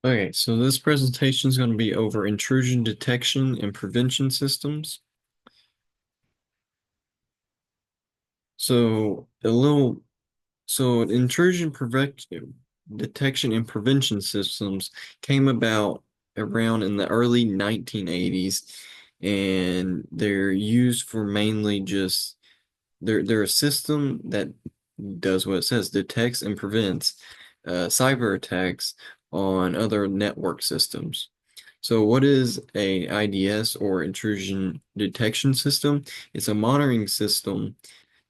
Okay, so this presentation is going to be over intrusion detection and prevention systems. So a little, so intrusion detection and prevention systems came about around in the early 1980s, and they're used for mainly just they're a system that does what it says, detects and prevents cyber attacks on other network systems. So what is a IDS or intrusion detection system? It's a monitoring system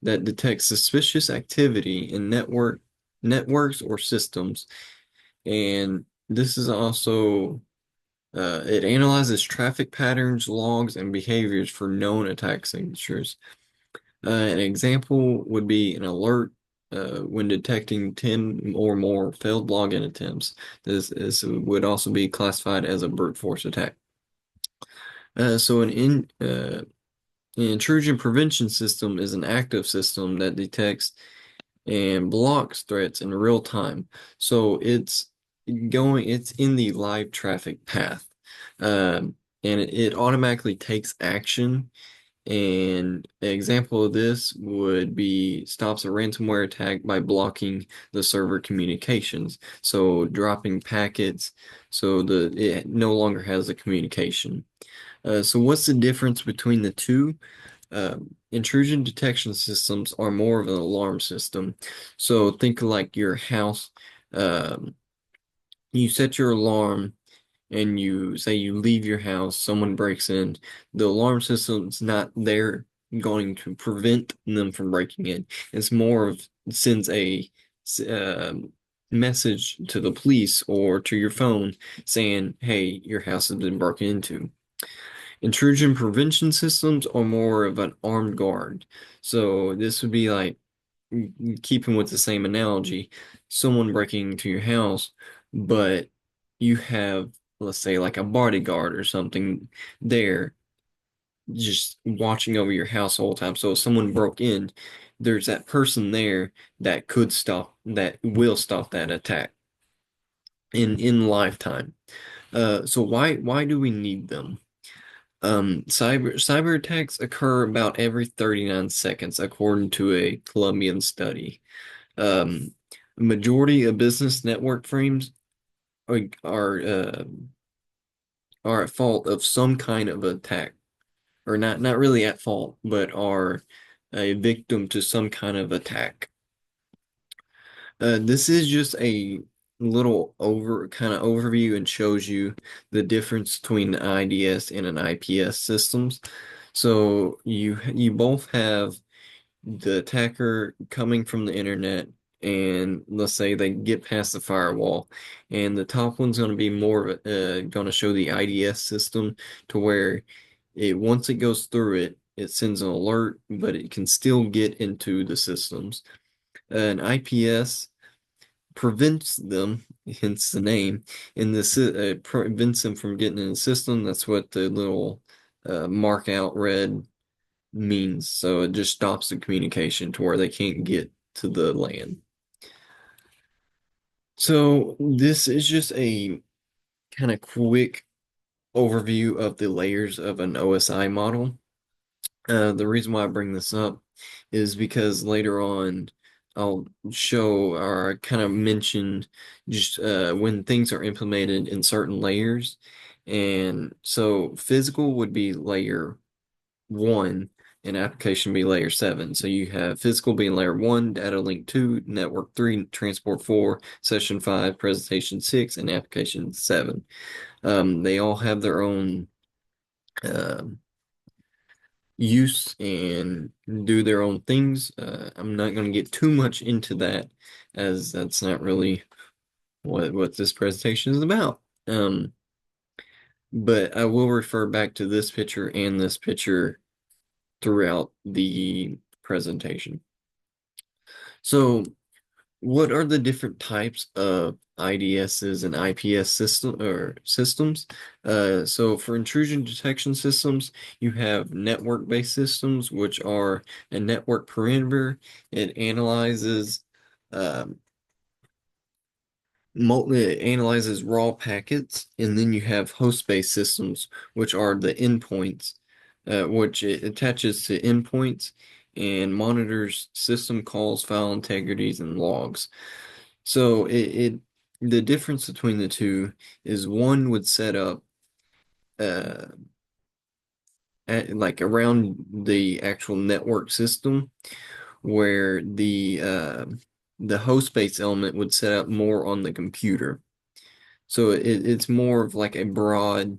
that detects suspicious activity in networks or systems. And this is also it analyzes traffic patterns, logs, and behaviors for known attack signatures. An example would be an alert when detecting 10 or more failed login attempts. This would also be classified as a brute force attack. So an intrusion prevention system is an active system that detects and blocks threats in real time. So it's in the live traffic path. And it automatically takes action. And an example of this would be stops a ransomware attack by blocking the server communications. So dropping packets so it no longer has the communication. So what's the difference between the two? Intrusion detection systems are more of an alarm system. So think of like your house. Um, you set your alarm and you say you leave your house, someone breaks in, the alarm system's not there going to prevent them from breaking in. It's more of sends a uh, message to the police or to your phone saying, hey, your house has been broken into. Intrusion prevention systems are more of an armed guard. So this would be like keeping with the same analogy, someone breaking into your house, but you have, let's say, like a bodyguard or something there just watching over your house all the time. So if someone broke in, there's that person there that will stop that attack in lifetime. So why do we need them? Cyber attacks occur about every 39 seconds, according to a Colombian study. Um, Majority of business network frames are are, uh, are at fault of some kind of attack, or not really at fault, but are a victim to some kind of attack. This is just a little overview and shows you the difference between the IDS and an IPS systems. So you both have the attacker coming from the internet, and let's say they get past the firewall, and the top one's going to be more going to show the IDS system to where it once it goes through it, it sends an alert, but it can still get into the systems. An IPS prevents them, hence the name, and this prevents them from getting in the system. That's what the little mark out red means. So it just stops the communication to where they can't get to the land. So this is just a kind of quick overview of the layers of an OSI model. The reason why I bring this up is because later on I'll show or kind of mention just when things are implemented in certain layers. And so physical would be layer one and application be layer seven. So you have physical being layer one, data link two, network three, transport four, session five, presentation six, and application seven. They all have their own um use and do their own things. I'm not going to get too much into that as that's not really what this presentation is about. But I will refer back to this picture and this picture throughout the presentation. So, what are the different types of IDSs and IPS systems? So for intrusion detection systems, you have network-based systems, which are a network perimeter. It analyzes um, It analyzes raw packets, and then you have host-based systems, which are the endpoints, which it attaches to endpoints and monitors system calls, file integrities, and logs. So the difference between the two is one would set up uh, like around the actual network system, where the host-based element would set up more on the computer. So it's more of like a broad,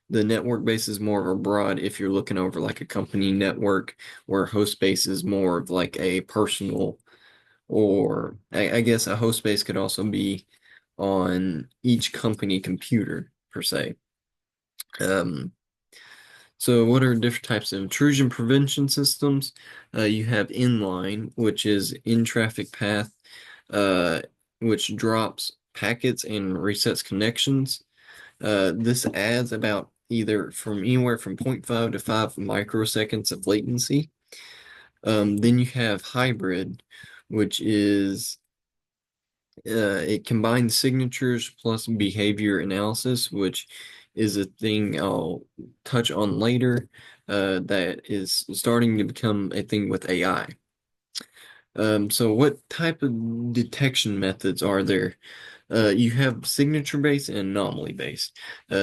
the network base is more of a broad if you're looking over like a company network, where host base is more of like a personal, or I guess a host base could also be on each company computer per se. Um, so what are different types of intrusion prevention systems? You have inline, which is in traffic path, uh, which drops packets and resets connections. This adds about either from anywhere from zero point 0.5 to 5 microseconds of latency. Then you have hybrid, which is it combines signatures plus behavior analysis, which is a thing I'll touch on later, that is starting to become a thing with AI. So what type of detection methods are there? You have signature based and anomaly based.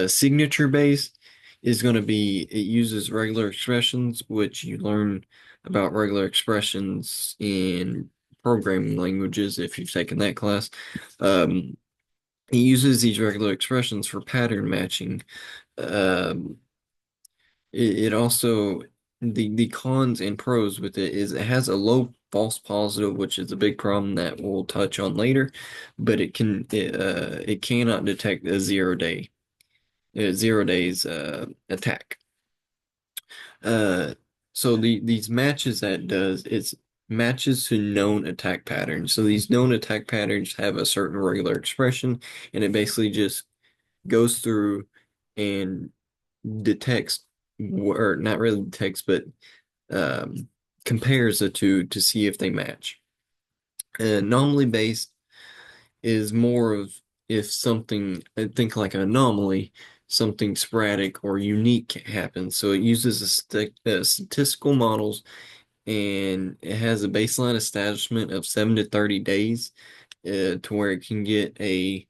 Signature based is going to be, it uses regular expressions, which you learn about regular expressions in programming languages if you've taken that class. Um, it uses these regular expressions for pattern matching. Um, it also, the cons and pros with it is it has a low false positive, which is a big problem that we'll touch on later, but it cannot detect a 0 days attack. Uh, so these matches that it does, it's matches to known attack patterns. So these known attack patterns have a certain regular expression, and it basically just goes through and detects, or not really detects, but um, compares the two to see if they match. Anomaly based is more of if something, I think like an anomaly, something sporadic or unique happens. So it uses statistical models, and it has a baseline establishment of 7 to 30 days, to where it can get a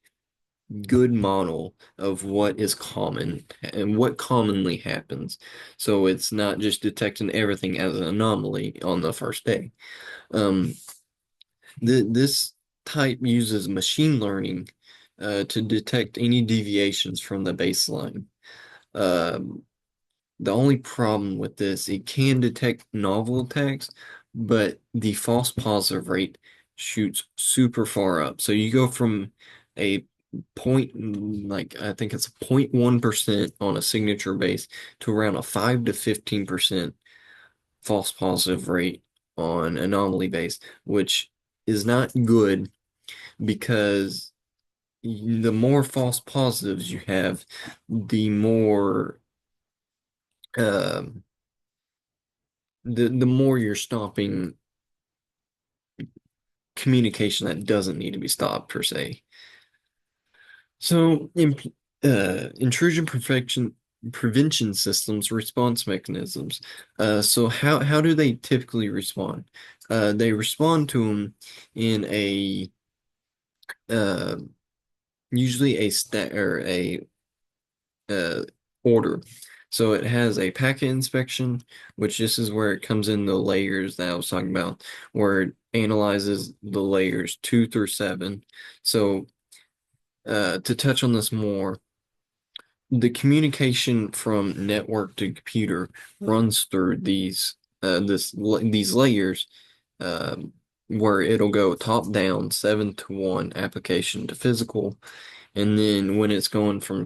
good model of what is common and what commonly happens. So it's not just detecting everything as an anomaly on the first day. Um, this type uses machine learning to detect any deviations from the baseline. Um, the only problem with this, it can detect novel attacks, but the false positive rate shoots super far up. So you go from a point, like I think it's 0.1% on a signature base, to around a 5 to 15% false positive rate on anomaly base, which is not good, because the more false positives you have, the more um, the more you're stopping communication that doesn't need to be stopped per se. So, intrusion prevention systems response mechanisms. So how do they typically respond? They respond to them in a uh, usually a stat or a uh, order. So it has a packet inspection, which this is where it comes in the layers that I was talking about, where it analyzes the layers 2 through 7. So to touch on this more, the communication from network to computer runs through these layers, um, where it'll go top down 7 to 1 application to physical, and then when it's going from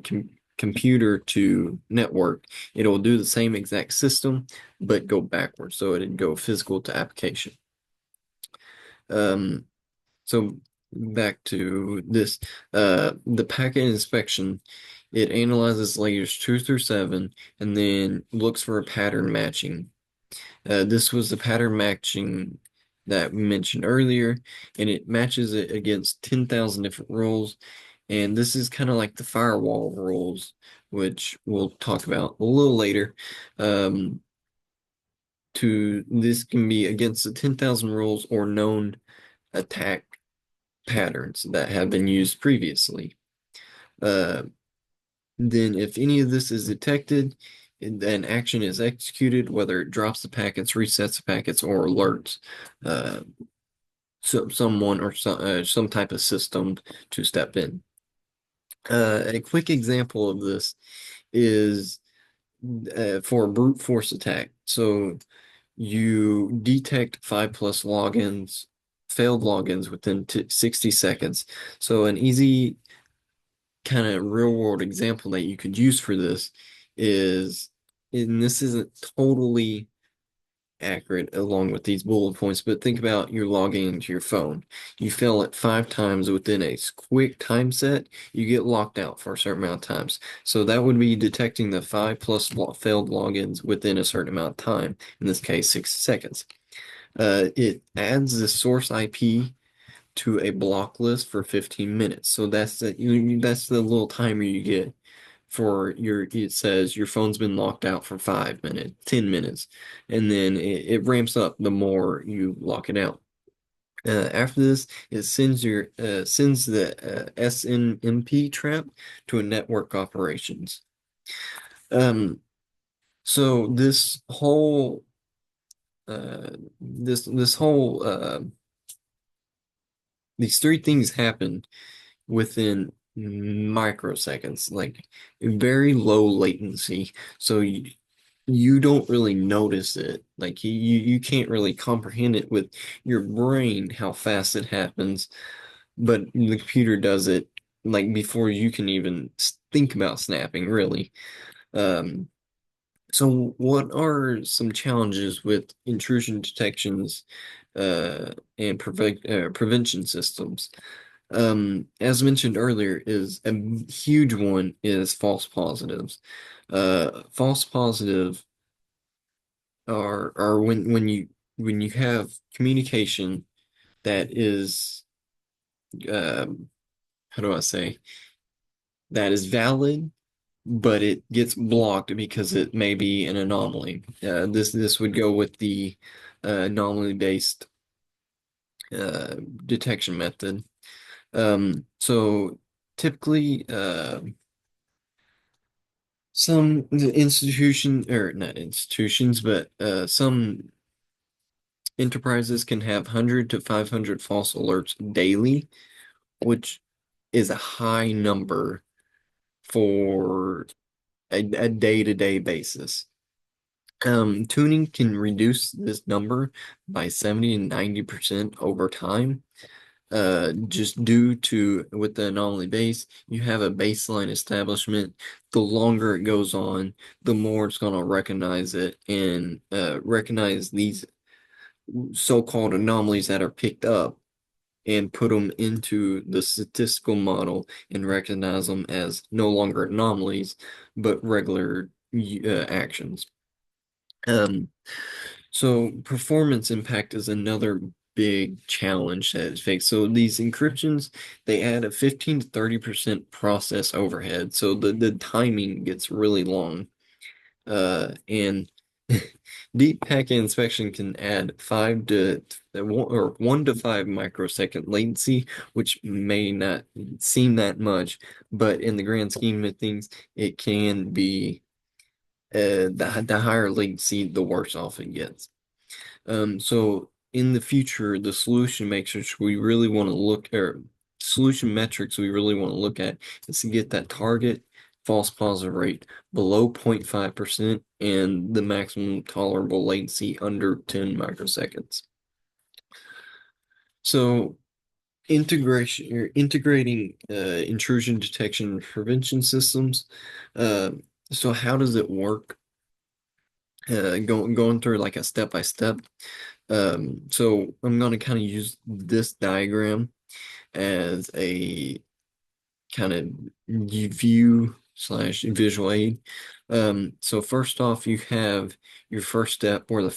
computer to network, it'll do the same exact system, but go backwards. So it'd go physical to application. Um, so back to this, the packet inspection, it analyzes layers 2 through 7, and then looks for a pattern matching. This was the pattern matching. that we mentioned earlier, and it matches it against 10,000 different rules. And this is kind of like the firewall rules, which we'll talk about a little later. Um, this can be against the 10,000 rules or known attack patterns that have been used previously. Uh, then, if any of this is detected, an action is executed, whether it drops the packets, resets the packets, or alerts uh, someone or some type of system to step in. A quick example of this is for a brute force attack. So you detect 5+ logins, failed logins within 60 seconds. So an easy kind of real world example that you could use for this is, and this isn't totally accurate along with these bullet points, but think about you're logging into your phone. You fail it 5 times within a quick time set, you get locked out for a certain amount of times. So that would be detecting the 5+ failed logins within a certain amount of time, in this case, 60 seconds. It adds the source IP to a block list for 15 minutes. So that's the little timer you get for it says your phone's been locked out for 5 minutes, 10 minutes, and then it ramps up the more you lock it out. After this, it sends the SNMP trap to a network operations. Um, so this whole these three things happen within microseconds, like very low latency. So you don't really notice it. Like you can't really comprehend it with your brain how fast it happens, but the computer does it like before you can even think about snapping, really. Um, so what are some challenges with intrusion detections and prevention systems? As mentioned earlier, is a huge one is false positives. False positive are when you have communication that is um, how do I say, that is valid, but it gets blocked because it may be an anomaly. This would go with the anomaly based detection method. So typically, some institution or not institutions, but some enterprises can have 100 to 500 false alerts daily, which is a high number for a day-to-day basis. Tuning can reduce this number by 70 and 90% over time. Just due to with the anomaly base, you have a baseline establishment. The longer it goes on, the more it's going to recognize it and recognize these so-called anomalies that are picked up and put them into the statistical model and recognize them as no longer anomalies, but regular actions. Um, so performance impact is another big challenge that is faced. So these encryptions, they add a 15 to 30% process overhead. So the timing gets really long. And deep packet inspection can add 1 to 5 microsecond latency, which may not seem that much, but in the grand scheme of things, it can be the higher latency, the worse off it gets. So in the future, the solution metrics we really want to look or solution metrics we really want to look at is to get that target false positive rate below 0.5% and the maximum tolerable latency under 10 microseconds. So integration or integrating intrusion detection and prevention systems. Uh, so how does it work? Going through like a step by step. So I'm going to kind of use this diagram as a kind of view slash visual aid. So first off, you have your first step where the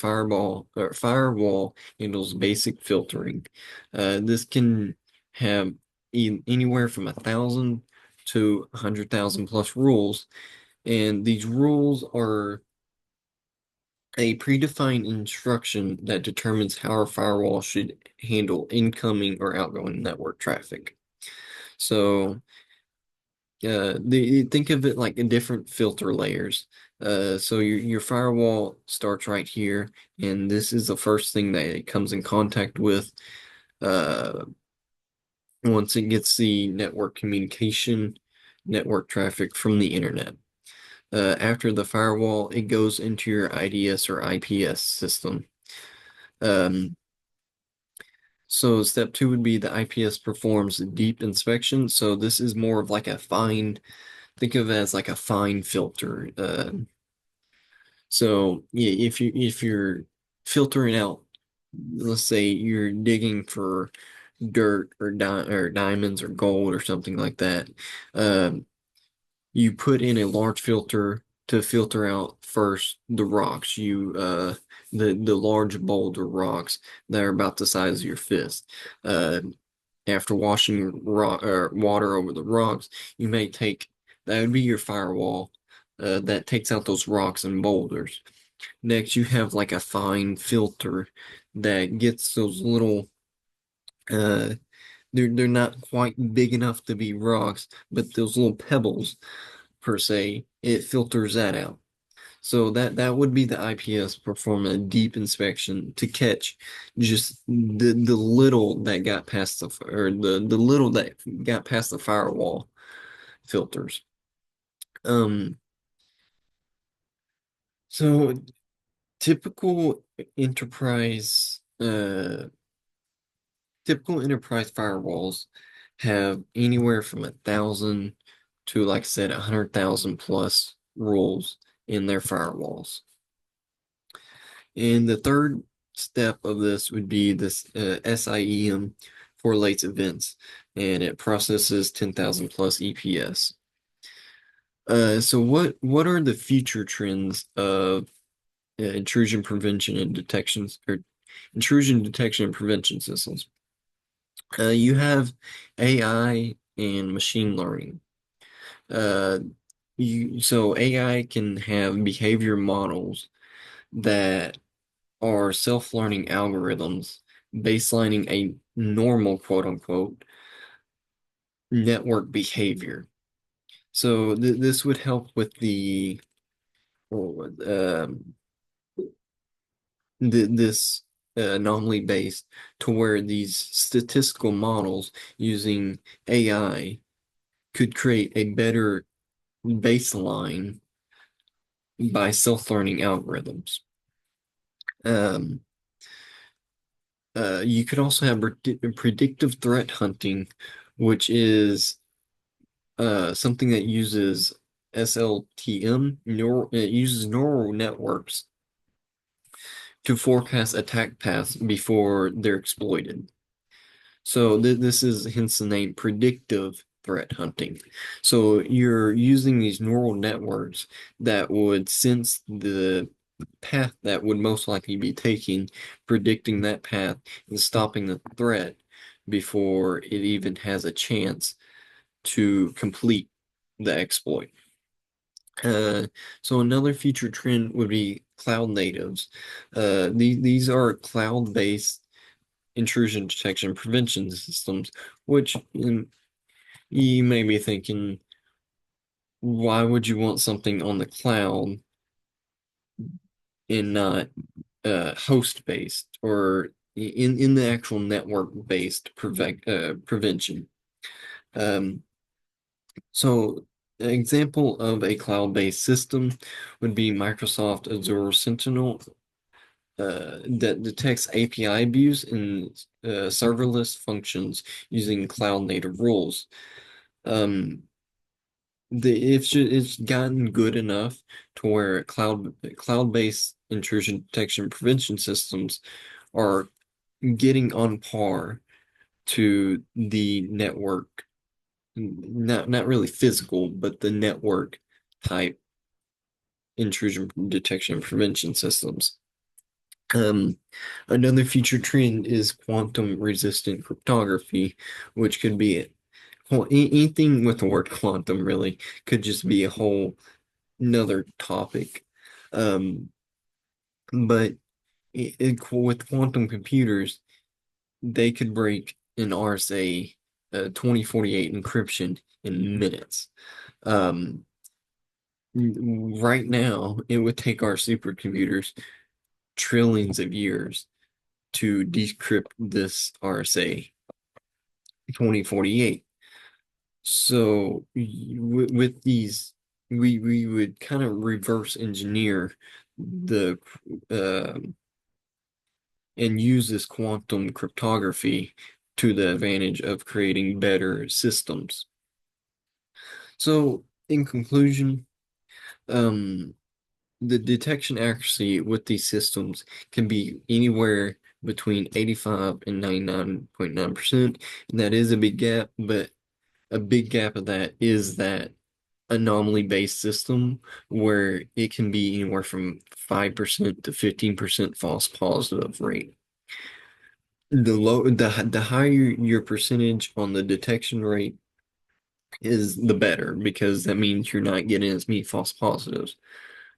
firewall handles basic filtering. This can have anywhere from 1,000 to 100,000 plus rules, and these rules are a predefined instruction that determines how our firewall should handle incoming or outgoing network traffic. So think of it like in different filter layers. So your firewall starts right here, and this is the first thing that it comes in contact with uh, once it gets the network communication, network traffic from the internet. After the firewall, it goes into your IDS or IPS system. Um, so step two would be the IPS performs a deep inspection. So this is more of like a fine, think of it as like a fine filter. So yeah, if you're filtering out, let's say you're digging for dirt or diamonds or gold or something like that, um, you put in a large filter to filter out first the rocks, the large boulder rocks that are about the size of your fist. Uh, After washing rock or water over the rocks, you may take that would be your firewall that takes out those rocks and boulders. Next, you have like a fine filter that gets those little uh they're not quite big enough to be rocks, but those little pebbles per se, it filters that out. So that would be the IPS perform a deep inspection to catch just the little that got past or the little that got past the firewall filters. Um, so typical enterprise typical enterprise firewalls have anywhere from 1,000 to, like I said, 100,000 plus rules in their firewalls. And the third step of this would be this SIEM correlates events, and it processes 10,000 plus EPS. So what are the future trends of intrusion prevention and detections or intrusion detection and prevention systems? You have AI and machine learning. Uh, so AI can have behavior models that are self-learning algorithms baselining a normal quote unquote network behavior. So this would help with um, this anomaly based to where these statistical models using AI could create a better baseline by self-learning algorithms. Um, you could also have predictive threat hunting, which is something that uses SLTM, it uses neural networks to forecast attack paths before they're exploited. So this is hence the name predictive threat hunting. So you're using these neural networks that would sense the path that would most likely be taking, predicting that path and stopping the threat before it even has a chance to complete the exploit. Uh, so another future trend would be cloud natives. These are cloud-based intrusion detection prevention systems, which you may be thinking, why would you want something on the cloud and not host-based or in the actual network-based prevention? Um, So, an example of a cloud-based system would be Microsoft Azure Sentinel that detects API abuse in serverless functions using cloud-native rules. Um, it's gotten good enough to where cloud-based intrusion detection prevention systems are getting on par to the network. not really physical, but the network type intrusion detection and prevention systems. Um, Another future trend is quantum resistant cryptography, which could be anything with the word quantum really could just be a whole another topic. Um, but with quantum computers, they could break an RSA 2048 encryption in minutes. Um, right now, it would take our supercomputers trillions of years to decrypt this RSA 2048. So with these, we would kind of reverse engineer the uh, and use this quantum cryptography to the advantage of creating better systems. So in conclusion, um, the detection accuracy with these systems can be anywhere between 85 and 99.9%. And that is a big gap, but a big gap of that is that anomaly-based system where it can be anywhere from 5% to 15% false positive rate. The higher your percentage on the detection rate is, the better, because that means you're not getting as many false positives.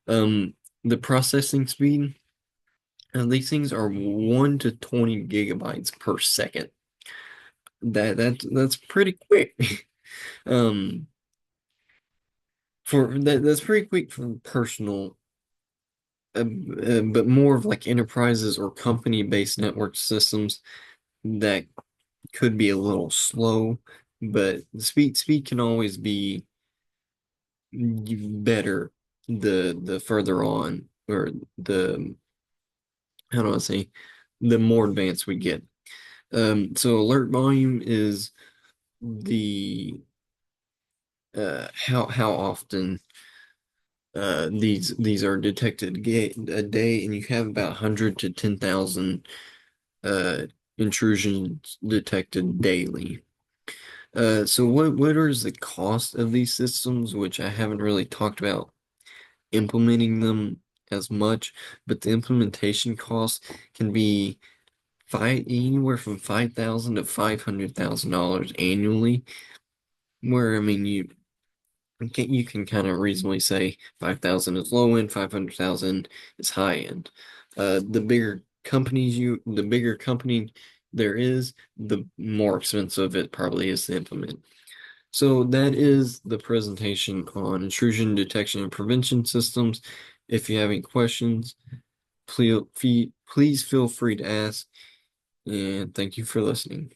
Um, the processing speed, these things are 1 to 20 gigabytes per second. That's pretty quick. Um, that's pretty quick for personal, but more of like enterprises or company-based network systems that could be a little slow, but the speed can always be better the further on, or the, how do I say, the more advanced we get. So alert volume is the how often these are detected a day, and you have about 100 to 10,000 uh, intrusions detected daily. So what is the cost of these systems, which I haven't really talked about implementing them as much, but the implementation cost can be anywhere from 5,000 to $500,000 annually. Where I mean, you can kind of reasonably say 5,000 is low end, 500,000 is high end. The bigger company there is, the more expensive it probably is to implement. So that is the presentation on intrusion detection and prevention systems. If you have any questions, please feel free to ask, and thank you for listening.